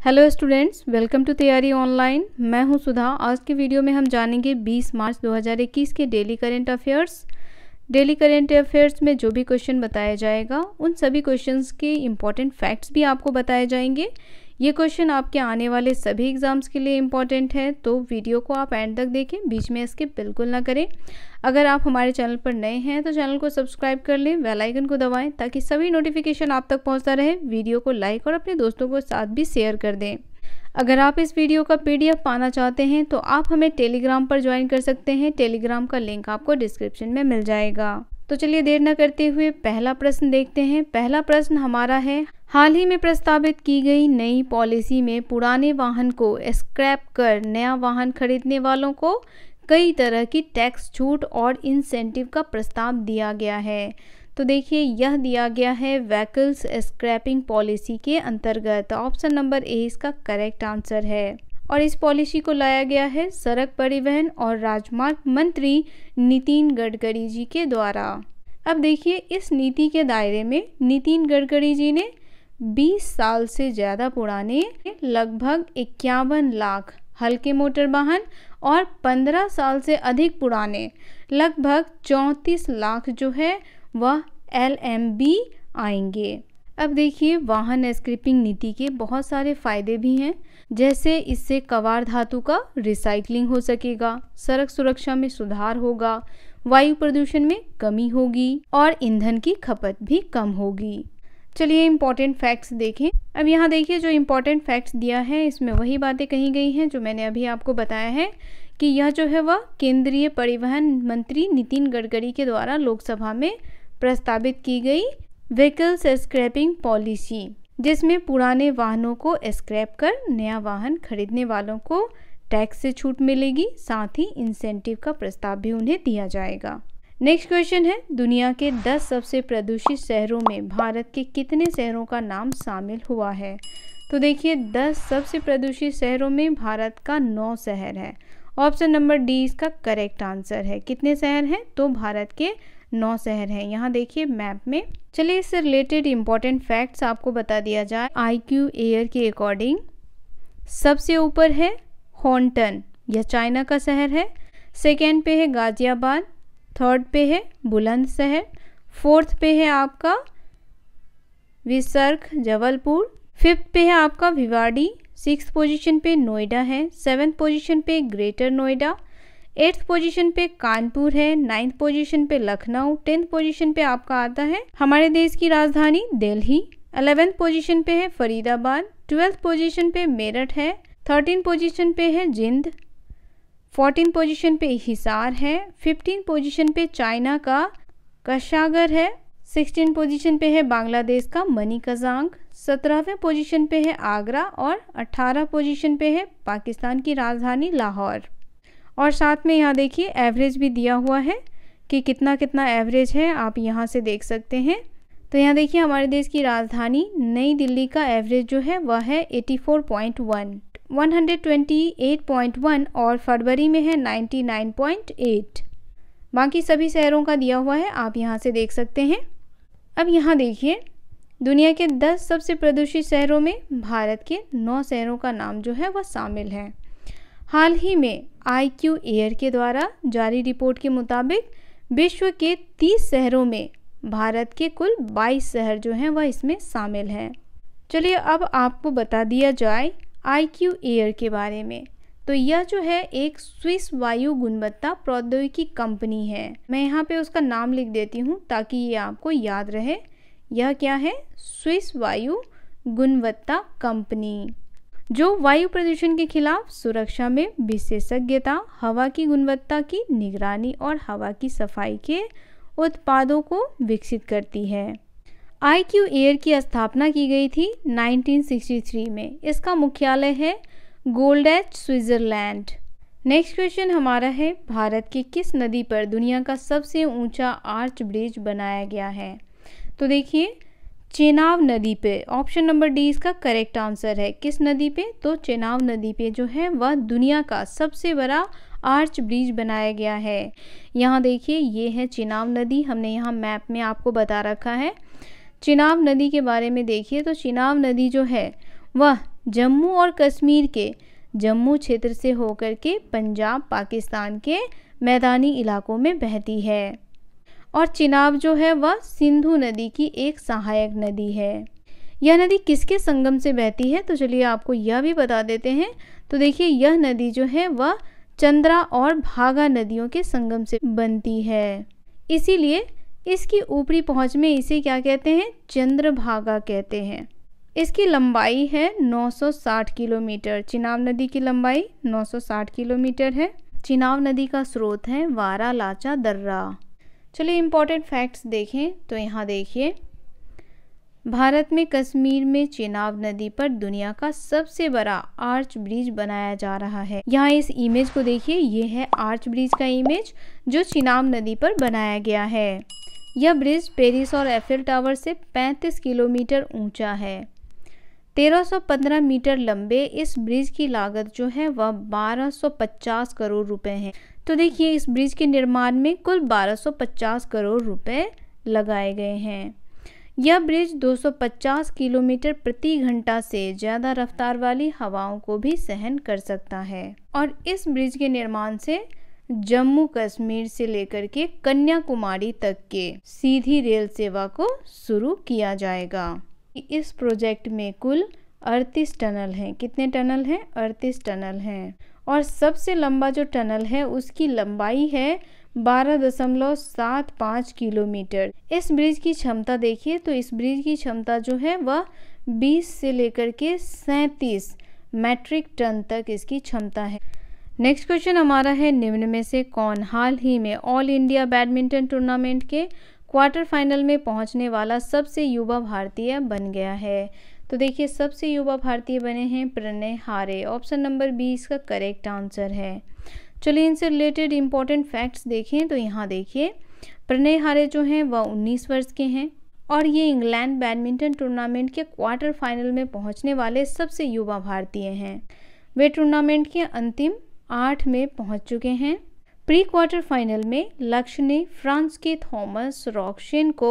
Hello students, welcome to तैयारी online. मैं हूं सुधा। आज के वीडियो में हम जानेंगे 20 मार्च 2021 के daily current affairs. Daily current affairs में जो भी क्वेश्चन बताया जाएगा उन सभी क्वेश्चंस के इम्पॉर्टेंट फैक्ट्स भी आपको बताए जाएंगे। ये क्वेश्चन आपके आने वाले सभी एग्जाम्स के लिए इम्पॉर्टेंट है, तो वीडियो को आप एंड तक देखें, बीच में स्किप बिल्कुल ना करें। अगर आप हमारे चैनल पर नए हैं तो चैनल को सब्सक्राइब कर लें, बेल आइकन को दबाएं ताकि सभी नोटिफिकेशन आप तक पहुंचता रहे। वीडियो को लाइक और अपने दोस्तों के साथ भी शेयर कर दें। अगर आप इस वीडियो का PDF पाना चाहते हैं तो आप हमें टेलीग्राम पर ज्वाइन कर सकते हैं। टेलीग्राम का लिंक आपको डिस्क्रिप्शन में मिल जाएगा। तो चलिए देर न करते हुए पहला प्रश्न देखते हैं। पहला प्रश्न हमारा है, हाल ही में प्रस्तावित की गई नई पॉलिसी में पुराने वाहन को स्क्रैप कर नया वाहन खरीदने वालों को कई तरह की टैक्स छूट और इंसेंटिव का प्रस्ताव दिया गया है। तो देखिए, यह दिया गया है व्हीकल्स स्क्रैपिंग पॉलिसी के अंतर्गत। ऑप्शन नंबर ए इसका करेक्ट आंसर है। और इस पॉलिसी को लाया गया है सड़क परिवहन और राजमार्ग मंत्री नितिन गडकरी जी के द्वारा। अब देखिए, इस नीति के दायरे में नितिन गडकरी जी ने 20 साल से ज़्यादा पुराने लगभग 51 लाख हल्के मोटर वाहन और 15 साल से अधिक पुराने लगभग 34 लाख जो है वह LMB आएंगे। अब देखिए, वाहन स्क्रैपिंग नीति के बहुत सारे फायदे भी हैं, जैसे इससे कबाड़ धातु का रिसाइकलिंग हो सकेगा, सड़क सुरक्षा में सुधार होगा, वायु प्रदूषण में कमी होगी और ईंधन की खपत भी कम होगी। चलिए इम्पॉर्टेंट फैक्ट्स देखें। अब यहाँ देखिए, जो इम्पॉर्टेंट फैक्ट्स दिया है इसमें वही बातें कही गई हैं जो मैंने अभी आपको बताया है कि यह जो है वह केंद्रीय परिवहन मंत्री नितिन गडकरी के द्वारा लोकसभा में प्रस्तावित की गई व्हीकल्स स्क्रैपिंग पॉलिसी, जिसमें पुराने वाहनों को स्क्रैप कर नया वाहन खरीदने वालों को टैक्स से छूट मिलेगी, साथ ही इंसेंटिव का प्रस्ताव भी उन्हें दिया जाएगा। नेक्स्ट क्वेश्चन है, दुनिया के 10 सबसे प्रदूषित शहरों में भारत के कितने शहरों का नाम शामिल हुआ है? तो देखिए, 10 सबसे प्रदूषित शहरों में भारत का 9 शहर है। ऑप्शन नंबर डी इसका करेक्ट आंसर है। कितने शहर हैं? तो भारत के 9 शहर हैं। यहाँ देखिए मैप में। चलिए इससे रिलेटेड इम्पॉर्टेंट फैक्ट्स आपको बता दिया जाए। IQ एयर के अकॉर्डिंग सबसे ऊपर है होनटन, यह चाइना का शहर है। सेकेंड पे है गाजियाबाद, थर्ड पे है बुलंदशहर, फोर्थ पे है आपका विसर्ग जबलपुर, फिफ्थ पे है आपका भिवाड़ी, सिक्स पोजीशन पे नोएडा है, सेवन्थ पोजीशन पे ग्रेटर नोएडा, 8th पोजीशन पे कानपुर है, 9th पोजीशन पे लखनऊ, 10th पोजीशन पे आपका आता है हमारे देश की राजधानी दिल्ली, 11th पोजीशन पे है फरीदाबाद, 12th पोजीशन पे मेरठ है, 13th पोजीशन पे है जिंद, 14th पोजीशन पे हिसार है, 15th पोजीशन पे चाइना का कशागर है, 16th पोजीशन पे है बांग्लादेश का मणिकजांग, 17वें पोजीशन पे है आगरा और 18 पोजीशन पे है पाकिस्तान की राजधानी लाहौर। और साथ में यहाँ देखिए एवरेज भी दिया हुआ है कि कितना कितना एवरेज है, आप यहाँ से देख सकते हैं। तो यहाँ देखिए, हमारे देश की राजधानी नई दिल्ली का एवरेज जो है वह है 84.1, 128.1 और फरवरी में है 99.8। बाकी सभी शहरों का दिया हुआ है, आप यहाँ से देख सकते हैं। अब यहाँ देखिए, दुनिया के 10 सबसे प्रदूषित शहरों में भारत के 9 शहरों का नाम जो है वह शामिल है। हाल ही में IQ एयर के द्वारा जारी रिपोर्ट के मुताबिक विश्व के 30 शहरों में भारत के कुल 22 शहर जो हैं वह इसमें शामिल हैं। चलिए अब आपको बता दिया जाए IQ एयर के बारे में। तो यह जो है एक स्विस वायु गुणवत्ता प्रौद्योगिकी कंपनी है। मैं यहाँ पे उसका नाम लिख देती हूँ ताकि ये आपको याद रहे। यह क्या है? स्विस वायु गुणवत्ता कंपनी, जो वायु प्रदूषण के खिलाफ सुरक्षा में विशेषज्ञता, हवा की गुणवत्ता की निगरानी और हवा की सफाई के उत्पादों को विकसित करती है। IQ एयर की स्थापना की गई थी 1963 में। इसका मुख्यालय है गोल्डेच, स्विट्जरलैंड। नेक्स्ट क्वेश्चन हमारा है, भारत की किस नदी पर दुनिया का सबसे ऊंचा आर्च ब्रिज बनाया गया है? तो देखिए, चेनाब नदी पे। ऑप्शन नंबर डी इसका करेक्ट आंसर है। किस नदी पे? तो चेनाब नदी पे जो है वह दुनिया का सबसे बड़ा आर्च ब्रिज बनाया गया है। यहाँ देखिए, ये है चेनाब नदी, हमने यहाँ मैप में आपको बता रखा है। चेनाब नदी के बारे में देखिए, तो चेनाब नदी जो है वह जम्मू और कश्मीर के जम्मू क्षेत्र से होकर के पंजाब पाकिस्तान के मैदानी इलाकों में बहती है। और चिनाब जो है वह सिंधु नदी की एक सहायक नदी है। यह नदी किसके संगम से बहती है, तो चलिए आपको यह भी बता देते हैं। तो देखिए यह नदी जो है वह चंद्रा और भागा नदियों के संगम से बनती है, इसीलिए इसकी ऊपरी पहुंच में इसे क्या कहते हैं, चंद्रभागा कहते हैं। इसकी लंबाई है 960 किलोमीटर। चिनाब नदी की लंबाई 960 किलोमीटर है। चिनाब नदी का स्रोत है वारा लाचा दर्रा। चलिए इम्पोर्टेंट फैक्ट्स देखें तो यहाँ देखिए, भारत में कश्मीर में चिनाब नदी पर दुनिया का सबसे बड़ा आर्च ब्रिज बनाया जा रहा है। यहाँ इस इमेज को देखिए, ये है आर्च ब्रिज का इमेज जो चिनाब नदी पर बनाया गया है। यह ब्रिज पेरिस और एफिल टावर से 35 किलोमीटर ऊंचा है। 1315 मीटर लंबे इस ब्रिज की लागत जो है वह 1250 करोड़ रुपए है। तो देखिए इस ब्रिज के निर्माण में कुल 1250 करोड़ रुपए लगाए गए हैं। यह ब्रिज 250 किलोमीटर प्रति घंटा से ज़्यादा रफ्तार वाली हवाओं को भी सहन कर सकता है। और इस ब्रिज के निर्माण से जम्मू कश्मीर से लेकर के कन्याकुमारी तक के सीधी रेल सेवा को शुरू किया जाएगा। इस प्रोजेक्ट में कुल 38 टनल हैं। कितने टनल हैं? 38 टनल हैं। और सबसे लंबा जो टनल है उसकी लंबाई है 12.75 किलोमीटर। इस ब्रिज की क्षमता देखिए, तो इस ब्रिज की क्षमता जो है वह 20 से लेकर के 37 मैट्रिक टन तक इसकी क्षमता है। नेक्स्ट क्वेश्चन हमारा है, निम्न में से कौन हाल ही में ऑल इंडिया बैडमिंटन टूर्नामेंट के क्वार्टर फाइनल में पहुंचने वाला सबसे युवा भारतीय बन गया है? तो देखिए सबसे युवा भारतीय बने हैं प्रणय हारे। ऑप्शन नंबर बी इसका करेक्ट आंसर है। चलिए इनसे रिलेटेड इंपॉर्टेंट फैक्ट्स देखें तो यहाँ देखिए, प्रणय हारे जो हैं वह 19 वर्ष के हैं और ये इंग्लैंड बैडमिंटन टूर्नामेंट के क्वार्टर फाइनल में पहुँचने वाले सबसे युवा भारतीय हैं। वे टूर्नामेंट के अंतिम 8 में पहुँच चुके हैं। प्री क्वार्टर फाइनल में लक्ष्य ने फ्रांस के थॉमस रॉक्शेन को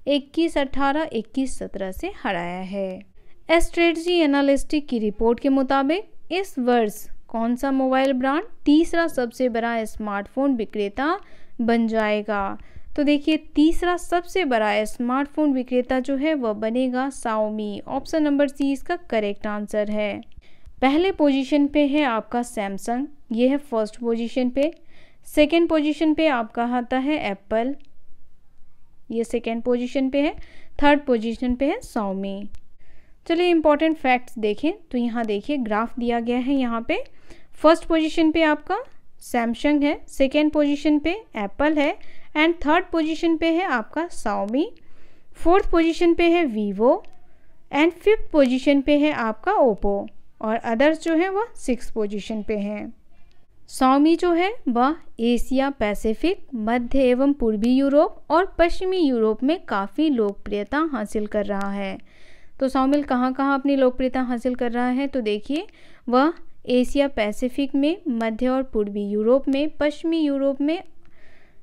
21-18, 21-17 से हराया है। स्ट्रेटजी एनालिस्टिक की रिपोर्ट के मुताबिक इस वर्ष कौन सा मोबाइल ब्रांड तीसरा सबसे बड़ा स्मार्टफोन विक्रेता बन जाएगा? तो देखिए तीसरा सबसे बड़ा स्मार्टफोन विक्रेता जो है वह बनेगा Xiaomi। ऑप्शन नंबर सी इसका करेक्ट आंसर है। पहले पोजीशन पे है आपका सैमसंग, ये है फर्स्ट पोजीशन पे। सेकेंड पोजीशन पे आपका आता है एप्पल, ये सेकेंड पोजीशन पे है। थर्ड पोजीशन पे है Xiaomi। चलिए इंपॉर्टेंट फैक्ट्स देखें तो यहाँ देखिए ग्राफ दिया गया है। यहाँ पे फर्स्ट पोजीशन पे आपका सैमसंग है, सेकेंड पोजीशन पे एप्पल है एंड थर्ड पोजीशन पे है आपका Xiaomi। फोर्थ पोजीशन पे है वीवो एंड फिफ्थ पोजीशन पे है आपका ओप्पो और अदर्स जो है वह 6 पोजीशन पे हैं। Xiaomi जो है वह एशिया पैसिफिक, मध्य एवं पूर्वी यूरोप और पश्चिमी यूरोप में काफ़ी लोकप्रियता हासिल कर रहा है। तो Xiaomi कहाँ कहाँ अपनी लोकप्रियता हासिल कर रहा है? तो देखिए वह एशिया पैसिफिक में, मध्य और पूर्वी यूरोप में, पश्चिमी यूरोप में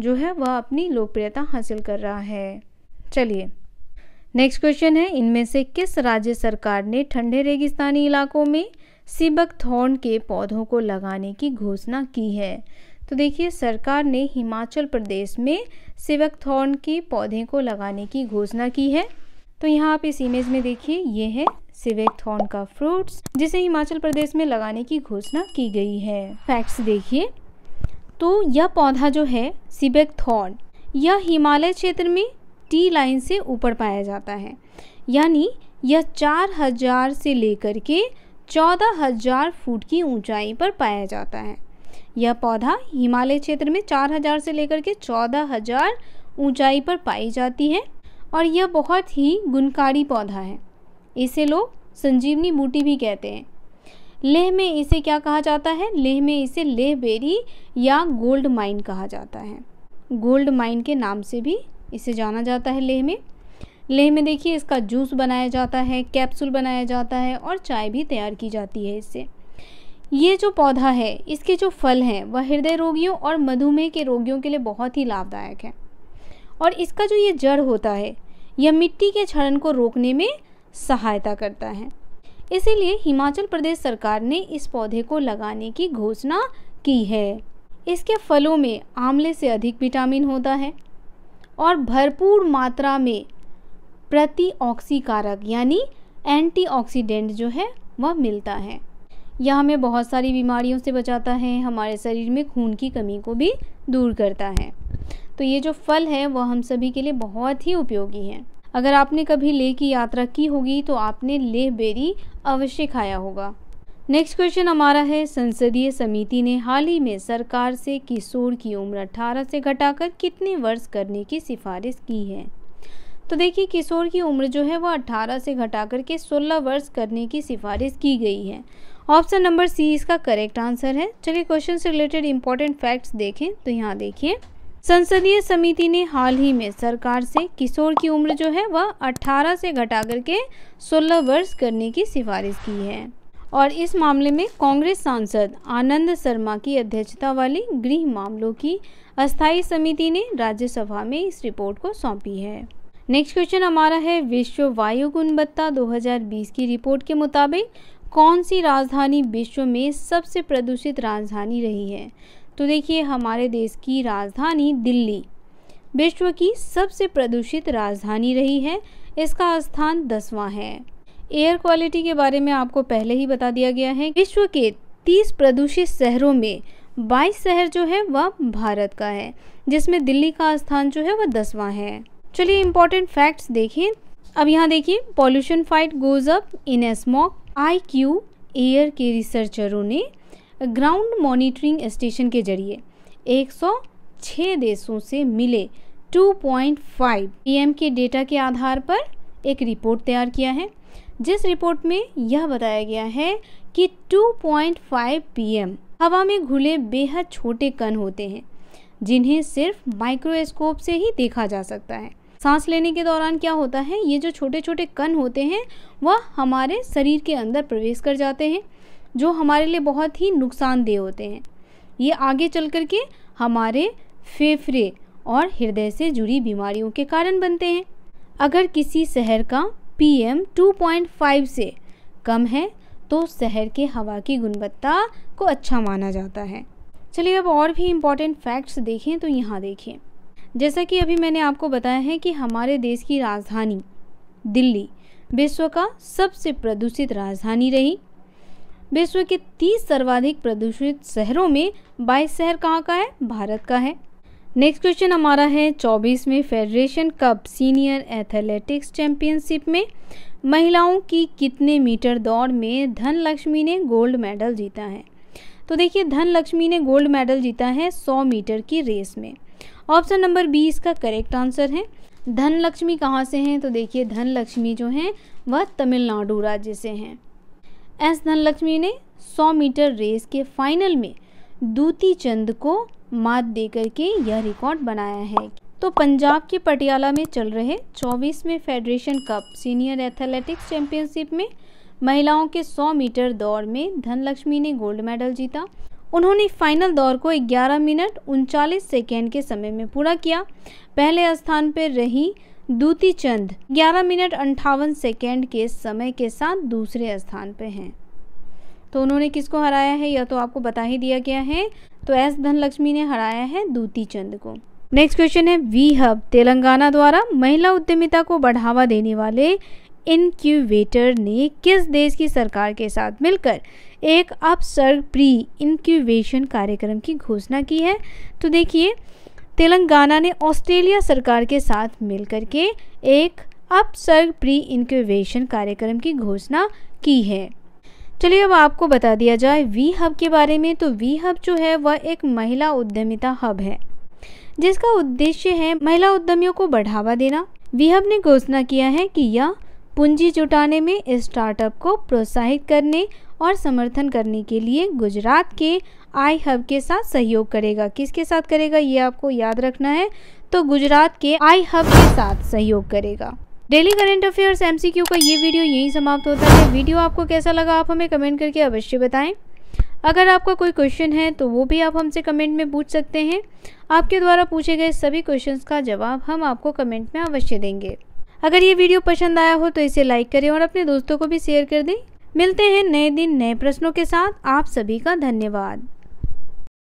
जो है वह अपनी लोकप्रियता हासिल कर रहा है। चलिए नेक्स्ट क्वेश्चन है, इनमें से किस राज्य सरकार ने ठंडे रेगिस्तानी इलाकों में सीबक थॉर्न के पौधों को लगाने की घोषणा की है? तो देखिए सरकार ने हिमाचल प्रदेश में सीबक थॉर्न के पौधे को लगाने की घोषणा की है। तो यहाँ आप इस इमेज में देखिए, ये है सीबक थॉर्न का फ्रूट्स जिसे हिमाचल प्रदेश में लगाने की घोषणा की गई है। फैक्ट्स देखिए, तो यह पौधा जो है सीबक थॉर्न, यह हिमालय क्षेत्र में टी लाइन से ऊपर पाया जाता है, यानी यह 4000 से लेकर के 14000 फुट की ऊंचाई पर पाया जाता है। यह पौधा हिमालय क्षेत्र में 4000 से लेकर के 14000 ऊंचाई पर पाई जाती है और यह बहुत ही गुणकारी पौधा है। इसे लोग संजीवनी बूटी भी कहते हैं। लेह में इसे क्या कहा जाता है? लेह में इसे लेह बेरी या गोल्ड माइन कहा जाता है। गोल्ड माइन के नाम से भी इसे जाना जाता है लेह में। लेह में देखिए इसका जूस बनाया जाता है, कैप्सूल बनाया जाता है और चाय भी तैयार की जाती है इससे। ये जो पौधा है इसके जो फल हैं वह हृदय रोगियों और मधुमेह के रोगियों के लिए बहुत ही लाभदायक है और इसका जो ये जड़ होता है यह मिट्टी के क्षरण को रोकने में सहायता करता है। इसीलिए हिमाचल प्रदेश सरकार ने इस पौधे को लगाने की घोषणा की है। इसके फलों में आंवले से अधिक विटामिन होता है और भरपूर मात्रा में प्रतिऑक्सीकारक यानी एंटीऑक्सीडेंट जो है वह मिलता है। यह हमें बहुत सारी बीमारियों से बचाता है, हमारे शरीर में खून की कमी को भी दूर करता है। तो ये जो फल है वह हम सभी के लिए बहुत ही उपयोगी है। अगर आपने कभी लेह की यात्रा की होगी तो आपने लेह बेरी अवश्य खाया होगा। नेक्स्ट क्वेश्चन हमारा है, संसदीय समिति ने हाल ही में सरकार से किशोर की उम्र 18 से घटाकर कितने वर्ष करने की सिफारिश की है। तो देखिए, किशोर की उम्र जो है वह 18 से घटाकर के 16 वर्ष करने की सिफारिश की गई है। ऑप्शन नंबर सी इसका करेक्ट आंसर है। चलिए क्वेश्चन से रिलेटेड इंपॉर्टेंट फैक्ट्स देखें। तो यहाँ देखिए, संसदीय समिति ने हाल ही में सरकार से किशोर की उम्र जो है वह 18 से घटाकर के 16 वर्ष करने की सिफारिश की है और इस मामले में कांग्रेस सांसद आनंद शर्मा की अध्यक्षता वाली गृह मामलों की अस्थायी समिति ने राज्यसभा में इस रिपोर्ट को सौंपी है। नेक्स्ट क्वेश्चन हमारा है, विश्व वायु गुणवत्ता 2020 की रिपोर्ट के मुताबिक कौन सी राजधानी विश्व में सबसे प्रदूषित राजधानी रही है। तो देखिए, हमारे देश की राजधानी दिल्ली विश्व की सबसे प्रदूषित राजधानी रही है। इसका स्थान 10वां है। एयर क्वालिटी के बारे में आपको पहले ही बता दिया गया है। विश्व के 30 प्रदूषित शहरों में 22 शहर जो है वह भारत का है, जिसमें दिल्ली का स्थान जो है वह 10वां है। चलिए इंपॉर्टेंट फैक्ट्स देखें। अब यहाँ देखिए, pollution fight goes up in smog IQ air के रिसर्चरों ने ग्राउंड मॉनिटरिंग स्टेशन के जरिए 106 देशों से मिले 2.5 PM के डेटा के आधार पर एक रिपोर्ट तैयार किया है, जिस रिपोर्ट में यह बताया गया है कि 2.5 PM हवा में घुले बेहद छोटे कण होते हैं, जिन्हें सिर्फ माइक्रोस्कोप से ही देखा जा सकता है। सांस लेने के दौरान क्या होता है, ये जो छोटे छोटे कण होते हैं वह हमारे शरीर के अंदर प्रवेश कर जाते हैं, जो हमारे लिए बहुत ही नुकसानदेह होते हैं। ये आगे चल कर के हमारे फेफड़े और हृदय से जुड़ी बीमारियों के कारण बनते हैं। अगर किसी शहर का PM 2.5 से कम है तो शहर के हवा की गुणवत्ता को अच्छा माना जाता है। चलिए अब और भी इम्पॉर्टेंट फैक्ट्स देखें। तो यहाँ देखिए, जैसा कि अभी मैंने आपको बताया है कि हमारे देश की राजधानी दिल्ली विश्व का सबसे प्रदूषित राजधानी रही। विश्व के 30 सर्वाधिक प्रदूषित शहरों में 22 शहर कहाँ का है, भारत का है। नेक्स्ट क्वेश्चन हमारा है, 24वें federation cup senior athletics championship में महिलाओं की कितने मीटर दौड़ में धनलक्ष्मी ने गोल्ड मेडल जीता है। तो देखिए, धनलक्ष्मी ने गोल्ड मेडल जीता है 100 मीटर की रेस में। ऑप्शन नंबर बी इसका करेक्ट आंसर है। धनलक्ष्मी कहाँ से हैं, तो देखिए धनलक्ष्मी जो हैं वह तमिलनाडु राज्य से हैं। एस धनलक्ष्मी ने 100 मीटर रेस के फाइनल में दूती चंद को मात देकर के यह रिकॉर्ड बनाया है। तो पंजाब के पटियाला में चल रहे 24वें federation cup senior athletics championship में महिलाओं के 100 मीटर दौड़ में धनलक्ष्मी ने गोल्ड मेडल जीता। उन्होंने फाइनल दौर को 11 मिनट 39 सेकेंड के समय में पूरा किया। पहले स्थान पर रही दूती चंद 11 मिनट 58 सेकेंड के समय के साथ दूसरे स्थान पर हैं। तो उन्होंने किसको हराया है, यह तो आपको बता ही दिया गया है। तो एस धनलक्ष्मी ने हराया है दूती चंद को। नेक्स्ट क्वेश्चन है, वी हब तेलंगाना द्वारा महिला उद्यमिता को बढ़ावा देने वाले इनक्यूबेटर ने किस देश की सरकार के साथ मिलकर एक अपसर्ग प्री इनक्यूबेशन कार्यक्रम की घोषणा की है। तो देखिए, तेलंगाना ने ऑस्ट्रेलिया सरकार के साथ मिलकर के एक अपसर्ग प्री इनक्यूबेशन कार्यक्रम की घोषणा की है। चलिए अब आपको बता दिया जाए वी हब के बारे में। तो वी हब जो है वह एक महिला उद्यमिता हब है, जिसका उद्देश्य है महिला उद्यमियों को बढ़ावा देना। वी हब ने घोषणा किया है कि यह पूंजी जुटाने में स्टार्टअप को प्रोत्साहित करने और समर्थन करने के लिए गुजरात के आई हब के साथ सहयोग करेगा। किसके साथ करेगा, ये आपको याद रखना है। तो गुजरात के आई हब के साथ सहयोग करेगा। डेली करंट अफेयर्स MCQ का ये वीडियो यही समाप्त होता है। वीडियो आपको कैसा लगा आप हमें कमेंट करके अवश्य बताएं। अगर आपका कोई क्वेश्चन है तो वो भी आप हमसे कमेंट में पूछ सकते हैं। आपके द्वारा पूछे गए सभी क्वेश्चंस का जवाब हम आपको कमेंट में अवश्य देंगे। अगर ये वीडियो पसंद आया हो तो इसे लाइक करें और अपने दोस्तों को भी शेयर कर दें। मिलते हैं नए दिन नए प्रश्नों के साथ। आप सभी का धन्यवाद।